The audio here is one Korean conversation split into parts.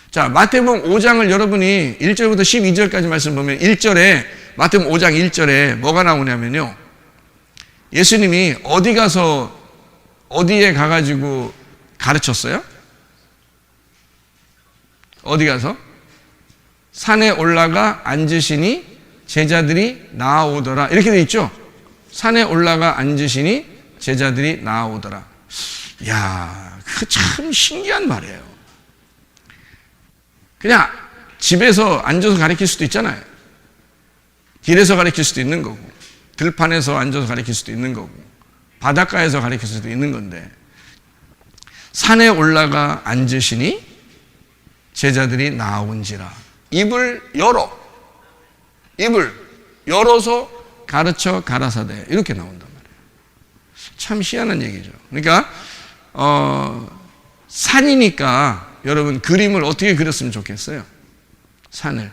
자, 마태복음 5장을 여러분이 1절부터 12절까지 말씀 보면 1절에 마태복음 5장 1절에 뭐가 나오냐면요. 예수님이 어디에 가가지고 가르쳤어요? 어디 가서? 산에 올라가 앉으시니 제자들이 나아오더라. 이렇게 돼 있죠? 산에 올라가 앉으시니 제자들이 나아오더라. 이야, 그 참 신기한 말이에요. 그냥 집에서 앉아서 가르칠 수도 있잖아요. 길에서 가르칠 수도 있는 거고, 들판에서 앉아서 가르칠 수도 있는 거고, 바닷가에서 가르칠 수도 있는 건데, 산에 올라가 앉으시니 제자들이 나아온지라. 입을 열어서 가르쳐 가라사대. 이렇게 나온단 말이에요. 참 희한한 얘기죠. 그러니까 산이니까 여러분 그림을 어떻게 그렸으면 좋겠어요? 산을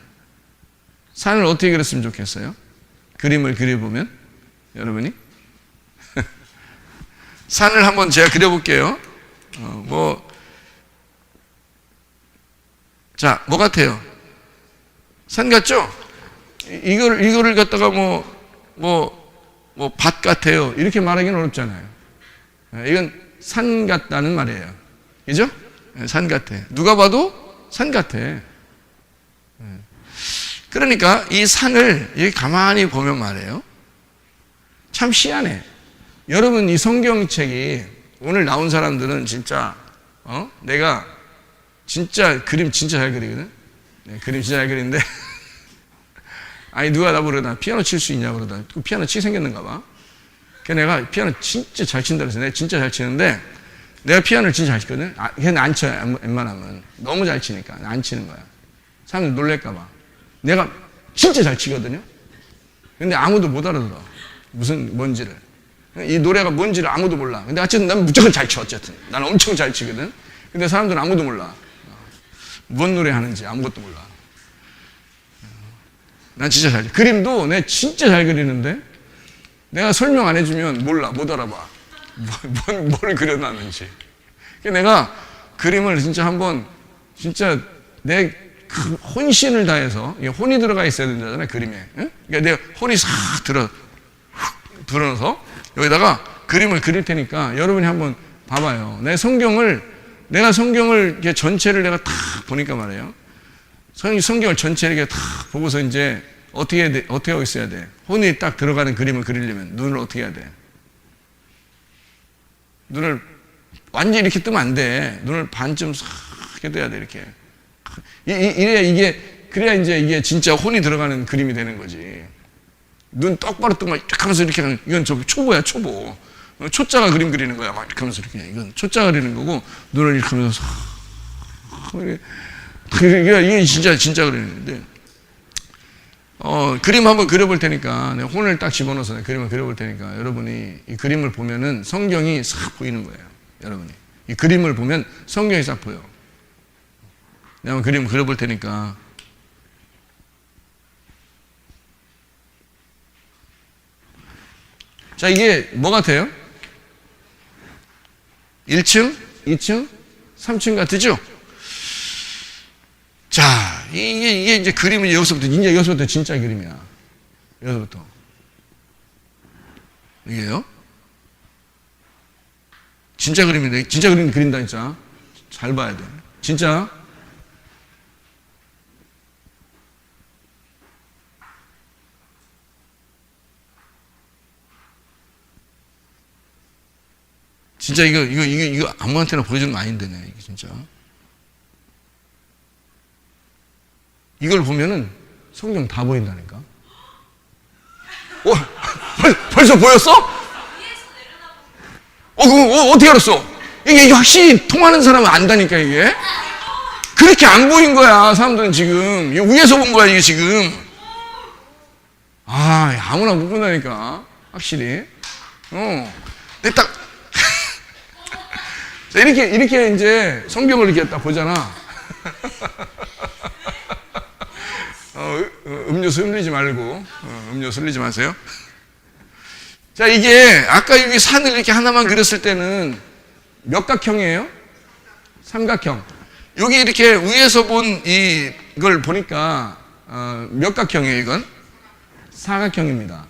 어떻게 그렸으면 좋겠어요? 그림을 그려보면 여러분이 산을 한번 제가 그려볼게요. 뭐 같아요? 산 같죠? 이거를 갖다가 밭 같아요. 이렇게 말하기는 어렵잖아요. 이건 산 같다는 말이에요. 그죠? 산 같아. 누가 봐도 산 같아. 그러니까 이 산을 여기 가만히 보면 말이에요. 참 희한해. 여러분, 이 성경책이 오늘 나온 사람들은 진짜, 내가 진짜 그림 진짜 잘 그리거든? 네, 그림 진짜 잘 그리는데, 아니, 누가 나보고 그러다 피아노 칠 수 있냐고 그러다. 피아노 치게 생겼는가 봐. 그래서 내가 피아노 진짜 잘 친다 그래서 내가 진짜 잘 치는데, 내가 피아노를 진짜 잘 치거든? 걔는 안 쳐, 웬만하면. 너무 잘 치니까. 안 치는 거야. 사람들 놀랄까 봐. 내가 진짜 잘 치거든요? 근데 아무도 못 알아들어. 뭔지를. 이 노래가 뭔지를 아무도 몰라. 근데 어쨌든 난 무조건 잘 쳐, 어쨌든. 난 엄청 잘 치거든? 근데 사람들은 아무도 몰라. 뭔 노래 하는지 아무것도 몰라. 난 진짜 잘 쳐. 그림도 내가 진짜 잘 그리는데, 내가 설명 안 해주면 몰라, 못 알아봐. 뭘 그려놨는지. 내가 그림을 진짜 한번, 진짜 내 그 혼신을 다해서, 혼이 들어가 있어야 된다잖아요, 그림에. 응? 그러니까 내가 혼이 싹 들어서 여기다가 그림을 그릴 테니까 여러분이 한번 봐봐요. 내가 성경을 이렇게 전체를 내가 탁 보니까 말이에요. 성경을 전체를 이렇게 탁 보고서 이제 어떻게 하고 있어야 돼? 혼이 딱 들어가는 그림을 그리려면 눈을 어떻게 해야 돼? 눈을 완전히 이렇게 뜨면 안 돼. 눈을 반쯤 싹 이렇게 떠야 돼, 이렇게. 그래야 이제 이게 진짜 혼이 들어가는 그림이 되는 거지. 눈 똑바로 뜨면 이렇게 하면서 이렇게 하면, 이건 초보야, 초보. 초짜가 그림 그리는 거야. 막 이렇게 하면서 이렇게. 이건 초짜가 그리는 거고, 눈을 이렇게 하면서 이게 진짜 그리는데. 그림 한번 그려볼 테니까, 내가 혼을 딱 집어넣어서 그림을 그려볼 테니까, 여러분이 이 그림을 보면은 성경이 싹 보이는 거예요. 여러분이. 이 그림을 보면 성경이 싹 보여. 내가 한번 그림을 그려볼 테니까. 자, 이게 뭐 같아요? 1층, 2층, 3층 같으죠? 자, 이게 이제 그림은 여기서부터 진짜 그림이야. 여기서부터. 이게요? 진짜 그림인데, 진짜 그림 그린다, 진짜. 잘 봐야 돼. 진짜. 진짜 이거 아무한테나 보여주는 거 아닌데, 이게 진짜. 이걸 보면은 성경 다 보인다니까. 벌써 보였어? 그거 어떻게 알았어? 이게 확실히 통하는 사람은 안다니까, 이게. 그렇게 안 보인 거야, 사람들은 지금. 위에서 본 거야, 이게 지금. 아무나 못 본다니까. 확실히. 근데 딱, 이렇게 이제 성경을 이렇게 딱 보잖아. 음료수 흘리지 말고, 음료수 흘리지 마세요. 자, 이게, 아까 여기 산을 이렇게 하나만 그렸을 때는 몇 각형이에요? 삼각형. 여기 이렇게 위에서 본 이걸 보니까 몇각형이에요, 이건? 사각형입니다.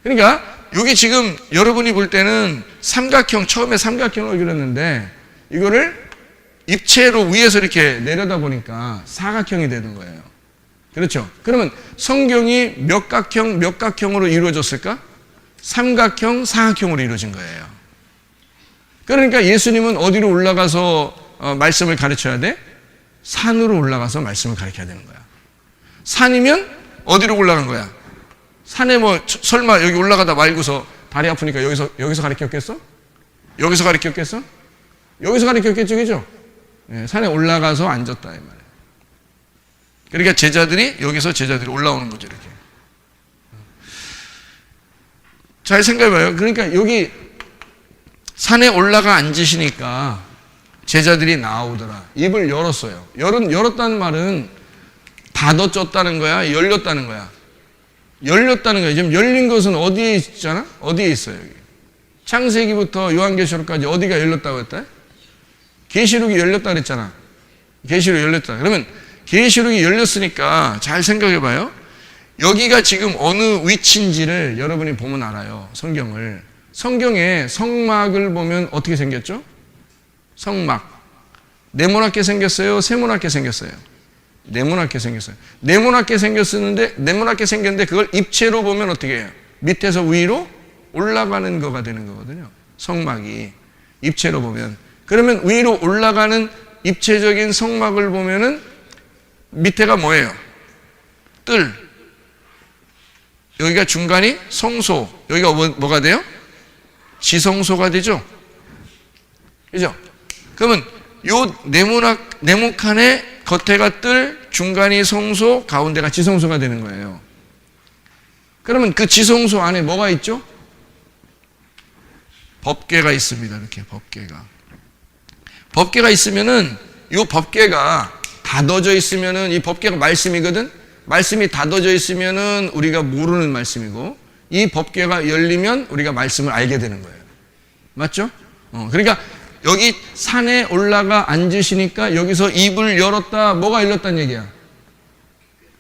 그러니까 여기 지금 여러분이 볼 때는 삼각형, 처음에 삼각형을 그렸는데 이거를 입체로 위에서 이렇게 내려다 보니까 사각형이 되는 거예요. 그렇죠? 그러면 성경이 몇 각형으로 이루어졌을까? 삼각형, 사각형으로 이루어진 거예요. 그러니까 예수님은 어디로 올라가서 말씀을 가르쳐야 돼? 산으로 올라가서 말씀을 가르쳐야 되는 거야. 산이면 어디로 올라간 거야? 산에 뭐 설마 여기 올라가다 말고서 다리 아프니까 여기서 가르쳤겠어? 여기서 가르쳤겠어? 여기서 가르쳤겠죠, 그죠? 네, 산에 올라가서 앉았다 이 말이에요. 그러니까 제자들이 올라오는 거죠, 이렇게. 잘 생각해봐요. 그러니까 여기 산에 올라가 앉으시니까 제자들이 나오더라. 입을 열었어요. 열었다는 말은 닫아졌다는 거야? 열렸다는 거야? 열렸다는 거야. 지금 열린 것은 어디에 있잖아? 어디에 있어요, 여기? 창세기부터 요한계시록까지 어디가 열렸다고 했다? 계시록이 열렸다 그랬잖아. 계시록이 열렸다. 그러면 계시록이 열렸으니까 잘 생각해 봐요. 여기가 지금 어느 위치인지를 여러분이 보면 알아요. 성경을. 성경에 성막을 보면 어떻게 생겼죠? 성막. 네모나게 생겼어요? 세모나게 생겼어요? 네모나게 생겼어요. 네모나게 생겼는데 그걸 입체로 보면 어떻게 해요? 밑에서 위로 올라가는 거가 되는 거거든요. 성막이. 입체로 보면. 그러면 위로 올라가는 입체적인 성막을 보면은 밑에가 뭐예요? 뜰. 여기가 중간이 성소. 여기가 뭐가 돼요? 지성소가 되죠? 그죠? 그러면 요 네모칸의 겉에가 뜰, 중간이 성소, 가운데가 지성소가 되는 거예요. 그러면 그 지성소 안에 뭐가 있죠? 법궤가 있습니다. 이렇게 법궤가 있으면은 이 법궤가 닫아져 있으면은 이 법궤가 말씀이거든. 말씀이 닫아져 있으면은 우리가 모르는 말씀이고 이 법궤가 열리면 우리가 말씀을 알게 되는 거예요. 맞죠? 그러니까 여기 산에 올라가 앉으시니까 여기서 입을 열었다. 뭐가 열렸다는 얘기야?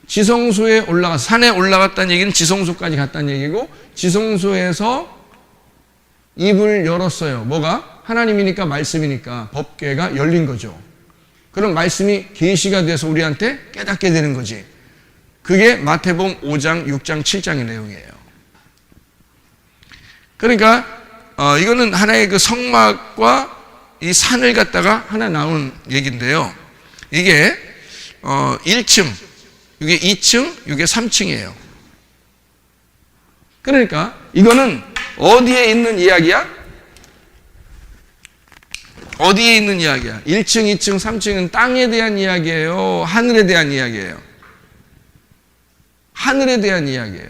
지성소에 산에 올라갔다는 얘기는 지성소까지 갔다는 얘기고 지성소에서 입을 열었어요. 뭐가? 하나님이니까 말씀이니까 법궤가 열린 거죠. 그럼 말씀이 계시가 돼서 우리한테 깨닫게 되는 거지. 그게 마태복음 5장, 6장, 7장의 내용이에요. 그러니까 이거는 하나의 그 성막과 이 산을 갖다가 하나 나온 얘기인데요. 이게 1층, 이게 2층, 이게 3층이에요. 그러니까 이거는 어디에 있는 이야기야? 어디에 있는 이야기야? 1층, 2층, 3층은 땅에 대한 이야기예요? 하늘에 대한 이야기예요? 하늘에 대한 이야기예요.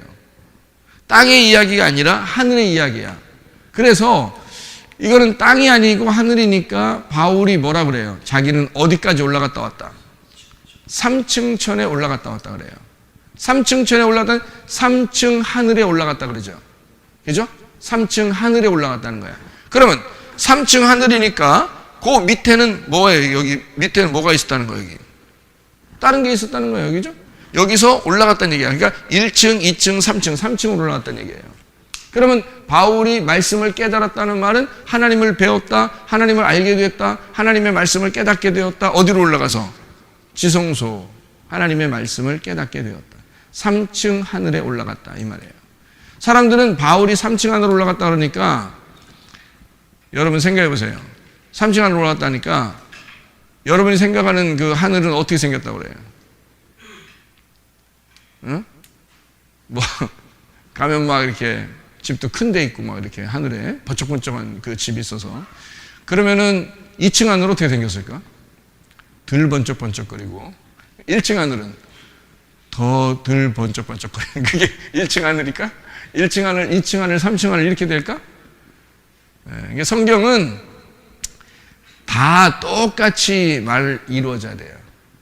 땅의 이야기가 아니라 하늘의 이야기야. 그래서 이거는 땅이 아니고 하늘이니까 바울이 뭐라 그래요? 자기는 어디까지 올라갔다 왔다? 3층 천에 올라갔다 왔다 그래요. 3층 천에 올라갔다 3층 하늘에 올라갔다 그러죠. 그죠? 3층 하늘에 올라갔다는 거야. 그러면 3층 하늘이니까 그 밑에는 뭐예요? 여기 밑에는 뭐가 있었다는 거예요? 여기 다른 게 있었다는 거예요. 그죠? 여기서 올라갔다는 얘기야. 그러니까 1층, 2층, 3층으로 올라갔다는 얘기예요. 그러면 바울이 말씀을 깨달았다는 말은 하나님을 배웠다, 하나님을 알게 되었다, 하나님의 말씀을 깨닫게 되었다. 어디로 올라가서? 지성소, 하나님의 말씀을 깨닫게 되었다. 3층 하늘에 올라갔다 이 말이에요. 사람들은 바울이 3층 하늘에 올라갔다 그러니까 여러분 생각해 보세요. 3층 하늘에 올라갔다니까 여러분이 생각하는 그 하늘은 어떻게 생겼다고 그래요? 응? 뭐 가면 막 이렇게 집도 큰 데 있고 막 이렇게 하늘에 번쩍번쩍한 그 집이 있어서 그러면은 2층 하늘은 어떻게 생겼을까? 덜 번쩍번쩍거리고 1층 하늘은 더 덜 번쩍번쩍거리는 그게 1층 하늘일까? 1층 하늘, 2층 하늘, 3층 하늘 이렇게 될까? 네, 성경은 다 똑같이 이루어져야 돼요.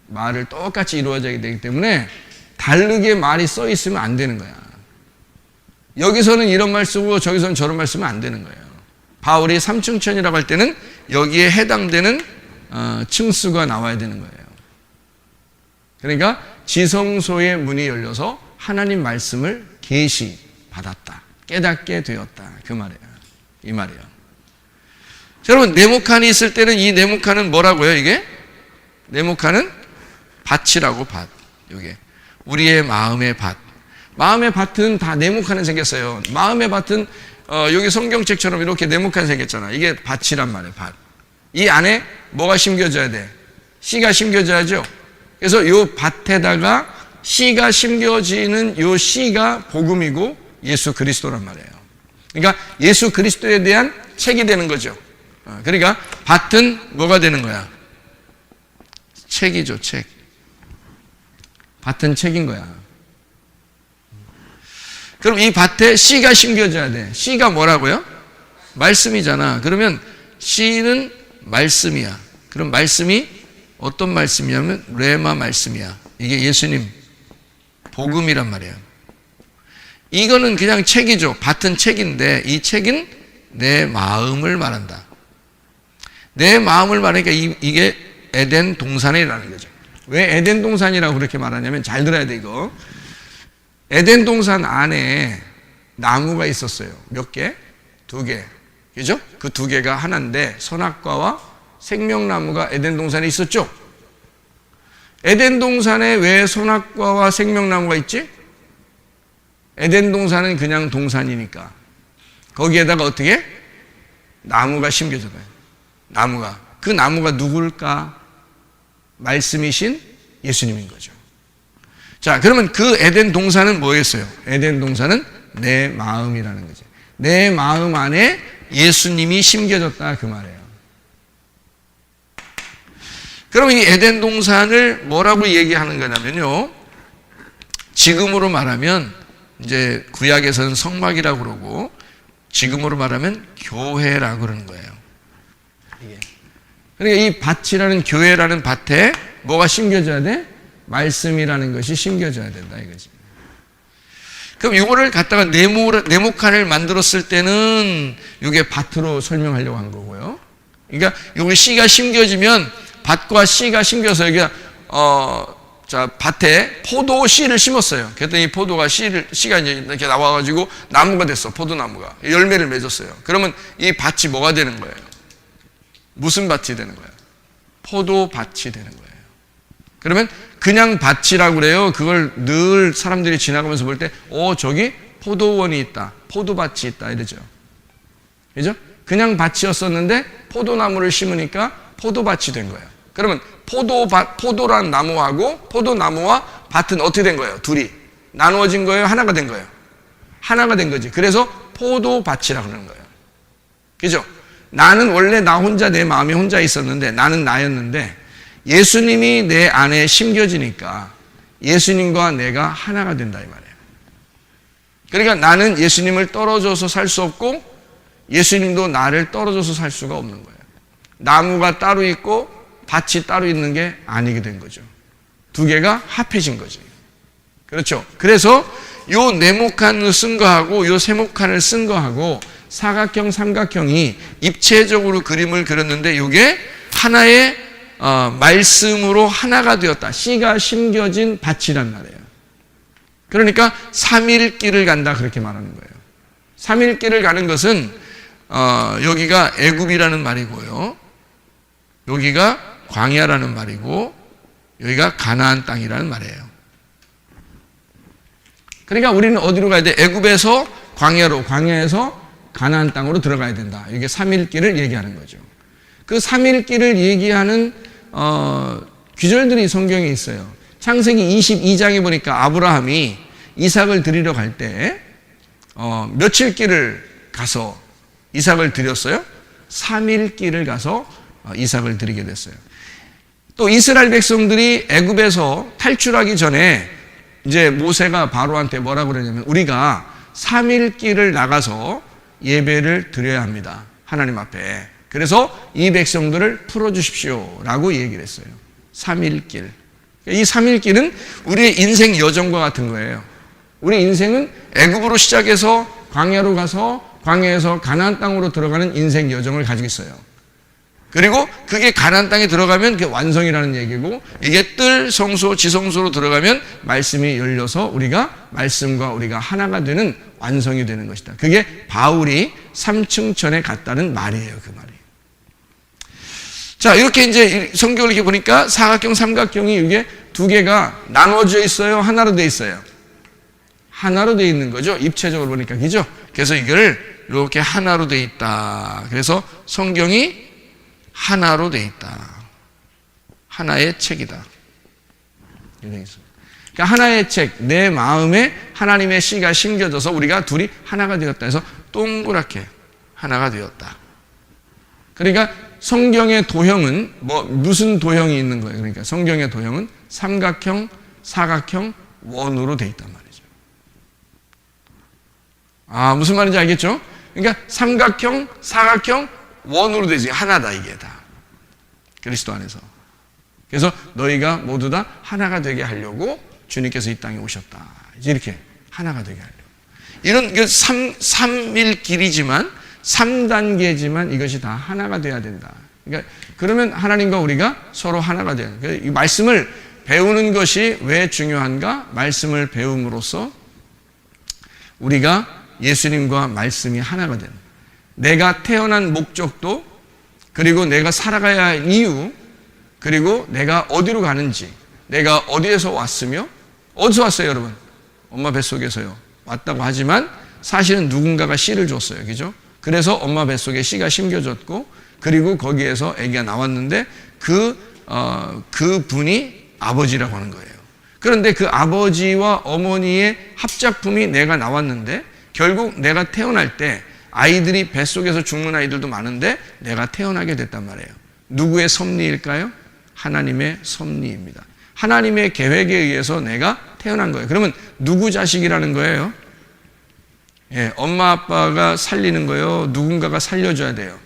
말을 똑같이 이루어져야 되기 때문에 다르게 말이 써 있으면 안 되는 거야. 여기서는 이런 말 쓰고 저기서는 저런 말 쓰면 안 되는 거예요. 바울이 3층천이라고 할 때는 여기에 해당되는 층수가 나와야 되는 거예요. 그러니까 지성소의 문이 열려서 하나님 말씀을 계시 받았다. 깨닫게 되었다. 그 말이에요. 이 말이에요. 여러분, 네모칸이 있을 때는 이 네모칸은 뭐라고요, 이게? 네모칸은 밭이라고, 밭. 이게. 우리의 마음의 밭. 마음의 밭은 다 네모칸은 생겼어요. 마음의 밭은, 여기 성경책처럼 이렇게 네모칸 생겼잖아. 이게 밭이란 말이에요, 밭. 이 안에 뭐가 심겨져야 돼? 씨가 심겨져야죠. 그래서 요 밭에다가 씨가 심겨지는 요 씨가 복음이고 예수 그리스도란 말이에요. 그러니까 예수 그리스도에 대한 책이 되는 거죠. 그러니까 밭은 뭐가 되는 거야? 책이죠, 책. 밭은 책인 거야. 그럼 이 밭에 씨가 심겨져야 돼. 씨가 뭐라고요? 말씀이잖아. 그러면 씨는 말씀이야. 그럼 말씀이 어떤 말씀이냐면 레마 말씀이야. 이게 예수님 복음이란 말이에요. 이거는 그냥 책이죠. 밭은 책인데 이 책은 내 마음을 말한다. 내 마음을 말하니까 이게 에덴 동산이라는 거죠. 왜 에덴 동산이라고 그렇게 말하냐면 잘 들어야 돼 이거. 에덴 동산 안에 나무가 있었어요. 몇 개? 2개. 그죠? 그 2개가 하나인데 선악과와 생명나무가 에덴 동산에 있었죠. 에덴 동산에 왜 선악과와 생명나무가 있지? 에덴 동산은 그냥 동산이니까 거기에다가 어떻게? 나무가 심겨져요. 나무가. 그 나무가 누굴까? 말씀이신 예수님인 거죠. 자, 그러면 그 에덴 동산은 뭐였어요? 에덴 동산은 내 마음이라는 거죠. 내 마음 안에 예수님이 심겨졌다 그 말이에요. 그러면 이 에덴 동산을 뭐라고 얘기하는 거냐면요. 지금으로 말하면 이제 구약에서는 성막이라고 그러고 지금으로 말하면 교회라고 그러는 거예요. 그러니까 이 밭이라는 교회라는 밭에 뭐가 심겨져야 돼? 말씀이라는 것이 심겨져야 된다 이거지. 그럼 이거를 갖다가 네모칸을 만들었을 때는 이게 밭으로 설명하려고 한 거고요. 그러니까 여기 씨가 심겨지면 밭과 씨가 심겨서 여기 자 밭에 포도 씨를 심었어요. 그랬더니 포도가 씨가 이제 이렇게 나와가지고 나무가 됐어. 포도나무가 열매를 맺었어요. 그러면 이 밭이 뭐가 되는 거예요? 무슨 밭이 되는 거예요? 포도밭이 되는 거예요. 그러면 그냥 밭이라고 그래요. 그걸 늘 사람들이 지나가면서 볼 때, 저기 포도원이 있다. 포도밭이 있다. 이러죠. 그죠? 그냥 밭이었었는데 포도나무를 심으니까 포도밭이 된 거예요. 그러면 포도란 나무하고 포도나무와 밭은 어떻게 된 거예요? 둘이 나누어진 거예요? 하나가 된 거예요? 하나가 된 거지. 그래서 포도밭이라고 그러는 거예요. 그죠? 나는 원래 나 혼자 내 마음이 혼자 있었는데 나는 나였는데 예수님이 내 안에 심겨지니까 예수님과 내가 하나가 된다 이 말이에요. 그러니까 나는 예수님을 떨어져서 살 수 없고 예수님도 나를 떨어져서 살 수가 없는 거예요. 나무가 따로 있고 밭이 따로 있는 게 아니게 된 거죠. 2개가 합해진 거지. 그렇죠. 그래서 요 네모칸을 쓴 거하고 요 세모칸을 쓴 거하고 사각형, 삼각형이 입체적으로 그림을 그렸는데 이게 하나의 말씀으로 하나가 되었다. 씨가 심겨진 밭이란 말이에요. 그러니까 3일길을 간다 그렇게 말하는 거예요. 3일길을 가는 것은 여기가 애굽이라는 말이고요. 여기가 광야라는 말이고 여기가 가나안 땅이라는 말이에요. 그러니까 우리는 어디로 가야 돼? 애굽에서 광야로, 광야에서 가나안 땅으로 들어가야 된다. 이게 3일길을 얘기하는 거죠. 그 3일길을 얘기하는 귀절들이 성경에 있어요. 창세기 22장에 보니까 아브라함이 이삭을 드리러 갈 때 며칠 길을 가서 이삭을 드렸어요? 3일 길을 가서 이삭을 드리게 됐어요. 또 이스라엘 백성들이 애굽에서 탈출하기 전에 이제 모세가 바로한테 뭐라고 그러냐면 우리가 3일 길을 나가서 예배를 드려야 합니다. 하나님 앞에. 그래서 이 백성들을 풀어주십시오 라고 얘기를 했어요. 3일 길. 이 3일 길은 우리의 인생 여정과 같은 거예요. 우리 인생은 애굽으로 시작해서 광야로 가서 광야에서 가나안 땅으로 들어가는 인생 여정을 가지고 있어요. 그리고 그게 가나안 땅에 들어가면 그게 완성이라는 얘기고, 이게 뜰, 성소, 지성소로 들어가면 말씀이 열려서 우리가 말씀과 우리가 하나가 되는 완성이 되는 것이다. 그게 바울이 3층천에 갔다는 말이에요. 그 말이. 자, 이렇게 이제 성경을 이렇게 보니까 사각형, 삼각형이 이게 두 개가 나눠져 있어요? 하나로 돼 있어요? 하나로 돼 있는 거죠. 입체적으로 보니까. 그죠? 그래서 이걸 이렇게 하나로 돼 있다. 그래서 성경이 하나로 돼 있다. 하나의 책이다. 그러니까 하나의 책, 내 마음에 하나님의 씨가 심겨져서 우리가 둘이 하나가 되었다 해서 동그랗게 하나가 되었다. 그러니까 성경의 도형은 무슨 도형이 있는 거예요? 그러니까 성경의 도형은 삼각형, 사각형, 원으로 돼 있단 말이죠. 아, 무슨 말인지 알겠죠? 그러니까 삼각형, 사각형, 원으로 되지. 하나다, 이게 다. 그리스도 안에서. 그래서 너희가 모두 다 하나가 되게 하려고 주님께서 이 땅에 오셨다. 이제 이렇게 하나가 되게 하려고. 이런 3일 길이지만 3단계지만 이것이 다 하나가 돼야 된다. 그러니까 그러면 하나님과 우리가 서로 하나가 돼야 된다. 이 말씀을 배우는 것이 왜 중요한가? 말씀을 배움으로써 우리가 예수님과 말씀이 하나가 된다. 내가 태어난 목적도, 그리고 내가 살아가야 할 이유, 그리고 내가 어디로 가는지, 내가 어디에서 왔으며, 어디서 왔어요, 여러분? 엄마 뱃속에서요. 왔다고 하지만 사실은 누군가가 씨를 줬어요. 그죠? 그래서 엄마 뱃속에 씨가 심겨졌고, 그리고 거기에서 아기가 나왔는데 그 분이 아버지라고 하는 거예요. 그런데 그 아버지와 어머니의 합작품이 내가 나왔는데, 결국 내가 태어날 때 아이들이 뱃속에서 죽는 아이들도 많은데 내가 태어나게 됐단 말이에요. 누구의 섭리일까요? 하나님의 섭리입니다. 하나님의 계획에 의해서 내가 태어난 거예요. 그러면 누구 자식이라는 거예요? 예, 엄마 아빠가 살리는 거예요? 누군가가 살려줘야 돼요?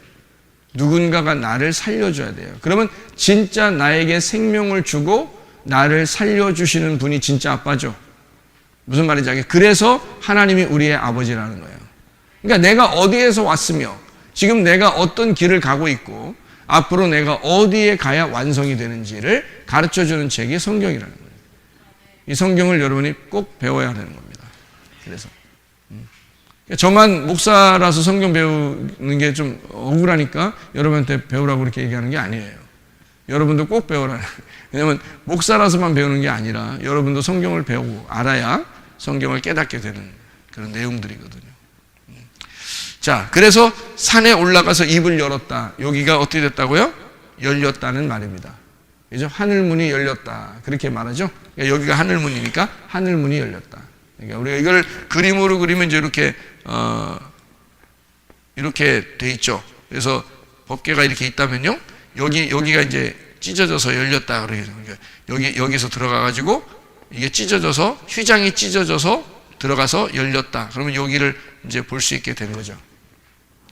누군가가 나를 살려줘야 돼요. 그러면 진짜 나에게 생명을 주고 나를 살려주시는 분이 진짜 아빠죠. 무슨 말인지 알겠어요? 그래서 하나님이 우리의 아버지라는 거예요. 그러니까 내가 어디에서 왔으며 지금 내가 어떤 길을 가고 있고 앞으로 내가 어디에 가야 완성이 되는지를 가르쳐주는 책이 성경이라는 거예요. 이 성경을 여러분이 꼭 배워야 되는 겁니다. 그래서 저만 목사라서 성경 배우는 게 좀 억울하니까 여러분한테 배우라고 그렇게 얘기하는 게 아니에요. 여러분도 꼭 배워라. 왜냐하면 목사라서만 배우는 게 아니라 여러분도 성경을 배우고 알아야 성경을 깨닫게 되는 그런 내용들이거든요. 자, 그래서 산에 올라가서 입을 열었다. 여기가 어떻게 됐다고요? 열렸다는 말입니다. 그죠? 하늘문이 열렸다. 그렇게 말하죠? 그러니까 여기가 하늘문이니까 하늘문이 열렸다. 그러니까 우리가 이걸 그림으로 그리면 이제 이렇게 돼 있죠. 그래서 법궤가 이렇게 있다면요. 여기가 이제 찢어져서 열렸다. 그러니까 여기서 들어가가지고 이게 찢어져서, 휘장이 찢어져서 들어가서 열렸다. 그러면 여기를 이제 볼 수 있게 된 거죠.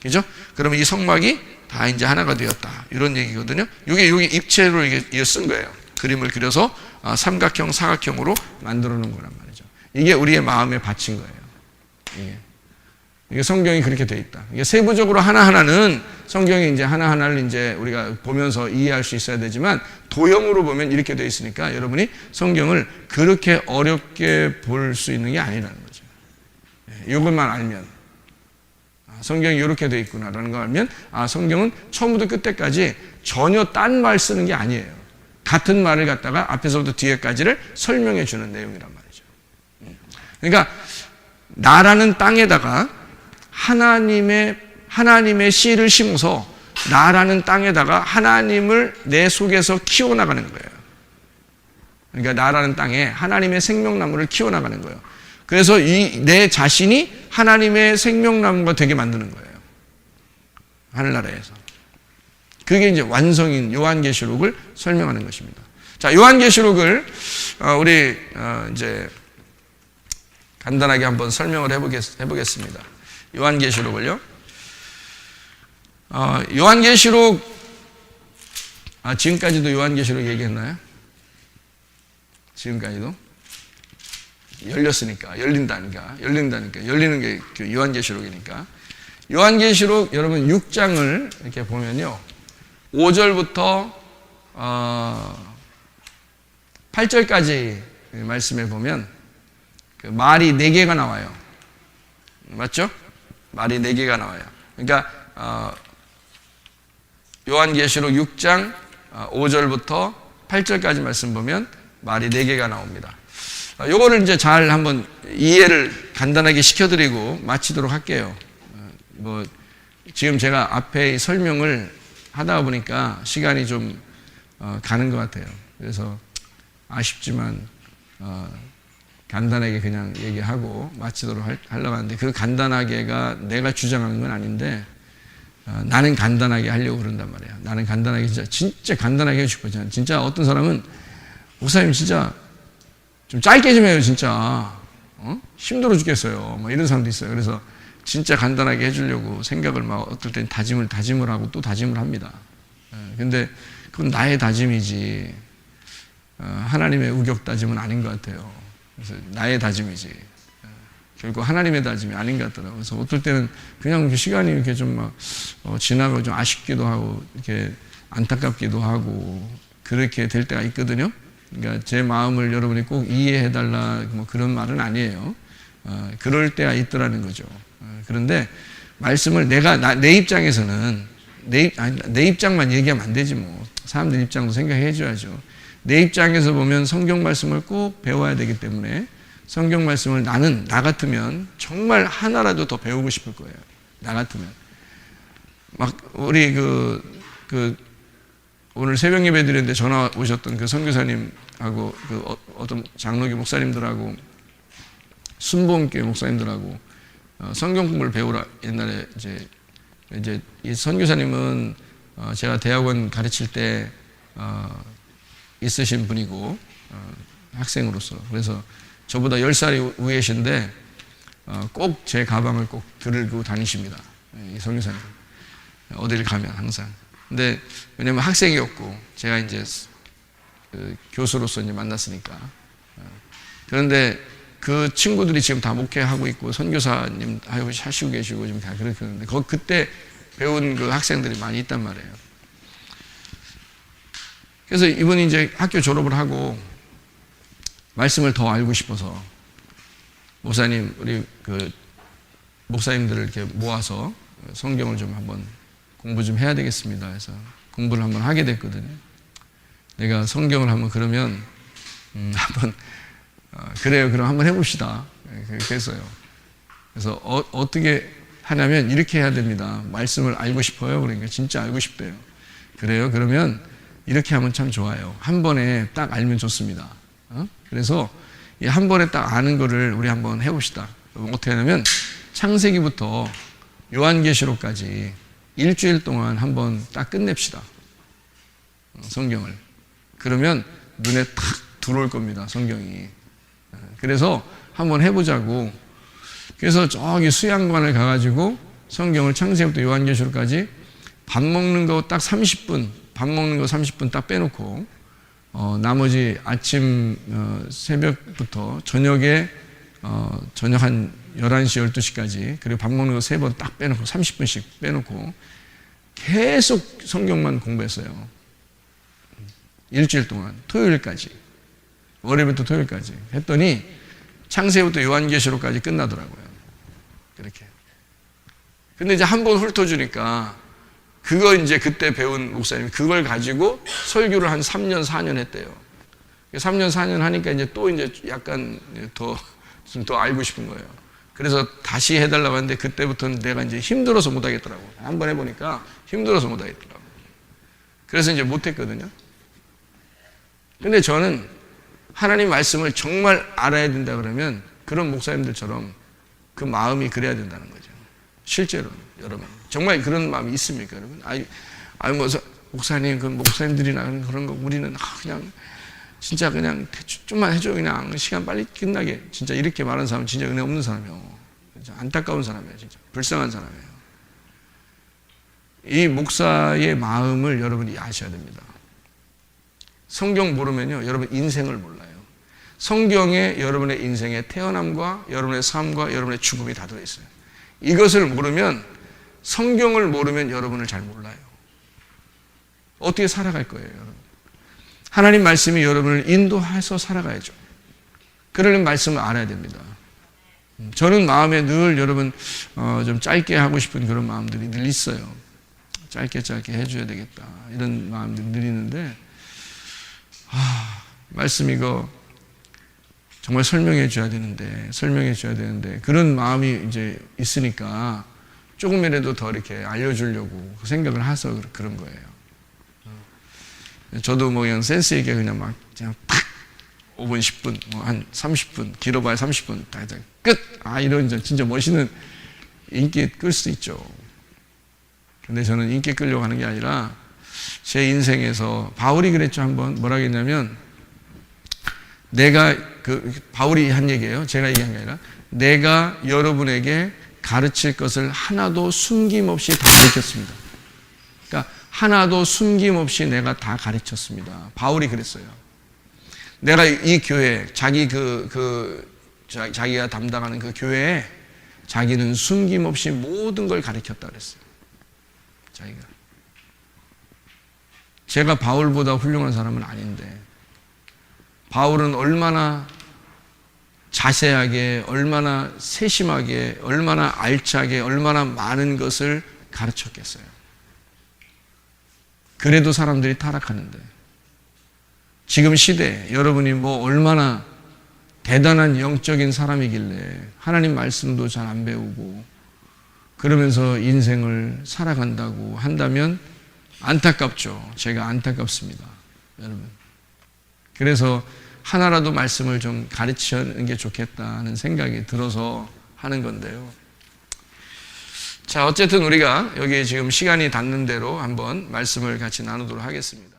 그죠? 그러면 이 성막이 다 이제 하나가 되었다. 이런 얘기거든요. 여기 입체로 이게 쓴 거예요. 그림을 그려서 삼각형, 사각형으로 만들어 놓은 거란 말이죠. 이게 우리의 마음에 바친 거예요. 이게 성경이 그렇게 돼 있다. 이게 세부적으로 하나하나는 성경이 이제 하나하나를 이제 우리가 보면서 이해할 수 있어야 되지만 도형으로 보면 이렇게 돼 있으니까 여러분이 성경을 그렇게 어렵게 볼 수 있는 게 아니라는 거죠. 이것만 알면. 성경이 이렇게 돼 있구나라는 걸 알면 성경은 처음부터 끝까지 전혀 딴 말 쓰는 게 아니에요. 같은 말을 갖다가 앞에서부터 뒤에까지를 설명해 주는 내용이란 말이죠. 그러니까 나라는 땅에다가 하나님의 씨를 심어서 나라는 땅에다가 하나님을 내 속에서 키워나가는 거예요. 그러니까 나라는 땅에 하나님의 생명나무를 키워나가는 거예요. 그래서 내 자신이 하나님의 생명나무가 되게 만드는 거예요. 하늘나라에서. 그게 이제 완성인 요한계시록을 설명하는 것입니다. 자, 요한계시록을 우리 이제 간단하게 한번 설명을 해보겠습니다. 요한계시록을요. 요한계시록 지금까지도 요한계시록 얘기했나요? 지금까지도? 열린다니까 열리는 게 요한계시록이니까. 요한계시록 여러분 6장을 이렇게 보면요, 5절부터 8절까지 말씀에 보면 그 말이 4개가 나와요. 맞죠? 말이 4개가 나와요. 그러니까 요한계시록 6장 5절부터 8절까지 말씀 보면 말이 4개가 나옵니다. 요거를 이제 잘 한번 이해를 간단하게 시켜드리고 마치도록 할게요. 지금 제가 앞에 설명을 하다 보니까 시간이 좀 가는 것 같아요. 그래서 아쉽지만 간단하게 그냥 얘기하고 마치도록 하려고 하는데, 그 간단하게가 내가 주장하는 건 아닌데 나는 간단하게 하려고 그런단 말이에요. 나는 간단하게 진짜 간단하게 해주고 싶어요. 진짜 어떤 사람은 목사님 진짜 좀 짧게 좀 해요. 진짜 힘들어 죽겠어요. 뭐 이런 사람도 있어요. 그래서 진짜 간단하게 해주려고 생각을 막 어떨 땐 다짐을 하고 또 다짐을 합니다. 근데 그건 나의 다짐이지 하나님의 우격 다짐은 아닌 것 같아요. 그래서 나의 다짐이지 결국 하나님의 다짐이 아닌 것 같더라고요. 그래서 어떨 때는 그냥 시간이 이렇게 좀 막 지나가고 좀 아쉽기도 하고 이렇게 안타깝기도 하고 그렇게 될 때가 있거든요. 그러니까 제 마음을 여러분이 꼭 이해해달라 뭐 그런 말은 아니에요. 그럴 때가 있더라는 거죠. 그런데 말씀을 내 입장에서는 내 입장만 얘기하면 안 되지 뭐. 사람들 입장도 생각해 줘야죠. 내 입장에서 보면 성경 말씀을 꼭 배워야 되기 때문에 성경 말씀을 나 같으면 정말 하나라도 더 배우고 싶을 거예요. 나 같으면. 막 우리 오늘 새벽 예배 드렸는데 전화 오셨던 그 선교사님하고 어떤 장로교 목사님들하고 순복음교회 목사님들하고 성경 공부를 배우라. 옛날에 이제 이 선교사님은 제가 대학원 가르칠 때 있으신 분이고 학생으로서, 그래서 저보다 10살이 위이신데 꼭 제 가방을 꼭 들고 다니십니다. 이 선교사님 어디를 가면 항상. 근데 왜냐면 학생이었고 제가 이제 교수로서 이제 만났으니까. 그런데 그 친구들이 지금 다 목회하고 있고 선교사님 하시고 계시고 지금 다 그렇게 하는데 그때 배운 그 학생들이 많이 있단 말이에요. 그래서 이분이 이제 학교 졸업을 하고 말씀을 더 알고 싶어서 목사님, 우리 그 목사님들을 이렇게 모아서 성경을 좀 한번 공부 좀 해야 되겠습니다. 해서 공부를 한번 하게 됐거든요. 내가 성경을 한번 그러면 한번 그래요. 그럼 한번 해봅시다. 그렇게 했어요. 그래서 어떻게 하냐면 이렇게 해야 됩니다. 말씀을 알고 싶어요. 그러니까 진짜 알고 싶대요. 그래요. 그러면 이렇게 하면 참 좋아요. 한 번에 딱 알면 좋습니다. 그래서 이 한 번에 딱 아는 거를 우리 한번 해봅시다. 어떻게 하냐면 창세기부터 요한계시록까지 일주일 동안 한번 딱 끝냅시다. 성경을. 그러면 눈에 탁 들어올 겁니다. 성경이. 그래서 한번 해보자고. 그래서 저기 수양관을 가가지고 성경을 창세기부터 요한계시록까지 밥 먹는 거 딱 30분, 밥 먹는 거 30분 딱 빼놓고 나머지 아침 새벽부터 저녁에 저녁 한 11시, 12시까지 그리고 밥 먹는 거 3번 딱 빼놓고 30분씩 빼놓고 계속 성경만 공부했어요. 일주일 동안 토요일까지, 월요일부터 토요일까지 했더니 창세기부터 요한계시록까지 끝나더라고요. 그렇게. 근데 이제 한 번 훑어주니까 그거 이제 그때 배운 목사님이 그걸 가지고 설교를 한 3년, 4년 했대요. 3년, 4년 하니까 이제 또 이제 약간 더 알고 싶은 거예요. 그래서 다시 해달라고 하는데 그때부터는 내가 이제 힘들어서 못 하겠더라고. 한번 해보니까 힘들어서 못 하겠더라고. 그래서 이제 못 했거든요. 근데 저는 하나님 말씀을 정말 알아야 된다 그러면 그런 목사님들처럼 그 마음이 그래야 된다는 거죠. 실제로 여러분 정말 그런 마음이 있습니까, 여러분? 아니 뭐 목사님 그 목사님들이나 그런 거 우리는 그냥 진짜 그냥 좀만 해줘 그냥 시간 빨리 끝나게 진짜 이렇게 말하는 사람은 진짜 은혜 없는 사람이에요. 진짜 안타까운 사람이에요. 진짜 불쌍한 사람이에요. 이 목사의 마음을 여러분이 아셔야 됩니다. 성경 모르면요 여러분 인생을 몰라요. 성경에 여러분의 인생의 태어남과 여러분의 삶과 여러분의 죽음이 다 들어있어요. 이것을 모르면 성경을 모르면 여러분을 잘 몰라요. 어떻게 살아갈 거예요, 여러분? 하나님 말씀이 여러분을 인도해서 살아가야죠. 그러려면 말씀을 알아야 됩니다. 저는 마음에 늘 여러분 좀 짧게 하고 싶은 그런 마음들이 늘 있어요. 짧게 해줘야 되겠다 이런 마음들이 늘 있는데 말씀 이거 정말 설명해 줘야 되는데 그런 마음이 이제 있으니까 조금이라도 더 이렇게 알려주려고 생각을 해서 그런 거예요. 저도 뭐 그냥 센스 있게 그냥 막 그냥 팍 5분 10분 뭐 한 30분 길어봐야 30분 다 끝! 이런 진짜 멋있는 인기 끌 수도 있죠. 근데 저는 인기 끌려고 하는 게 아니라 제 인생에서 바울이 그랬죠. 한번 뭐라 했냐면 내가 바울이 한 얘기예요. 제가 얘기한 게 아니라 내가 여러분에게 가르칠 것을 하나도 숨김없이 다 가르쳤습니다. 그러니까 하나도 숨김없이 내가 다 가르쳤습니다. 바울이 그랬어요. 내가 이 교회 자기가 담당하는 그 교회에 자기는 숨김없이 모든 걸 가르쳤다 그랬어요. 자기가. 제가 바울보다 훌륭한 사람은 아닌데 바울은 얼마나 자세하게, 얼마나 세심하게, 얼마나 알차게, 얼마나 많은 것을 가르쳤겠어요. 그래도 사람들이 타락하는데 지금 시대에 여러분이 뭐 얼마나 대단한 영적인 사람이길래 하나님 말씀도 잘 안 배우고 그러면서 인생을 살아간다고 한다면 안타깝죠. 제가 안타깝습니다. 여러분. 그래서 하나라도 말씀을 좀 가르치는 게 좋겠다는 생각이 들어서 하는 건데요. 자, 어쨌든 우리가 여기 지금 시간이 닿는 대로 한번 말씀을 같이 나누도록 하겠습니다.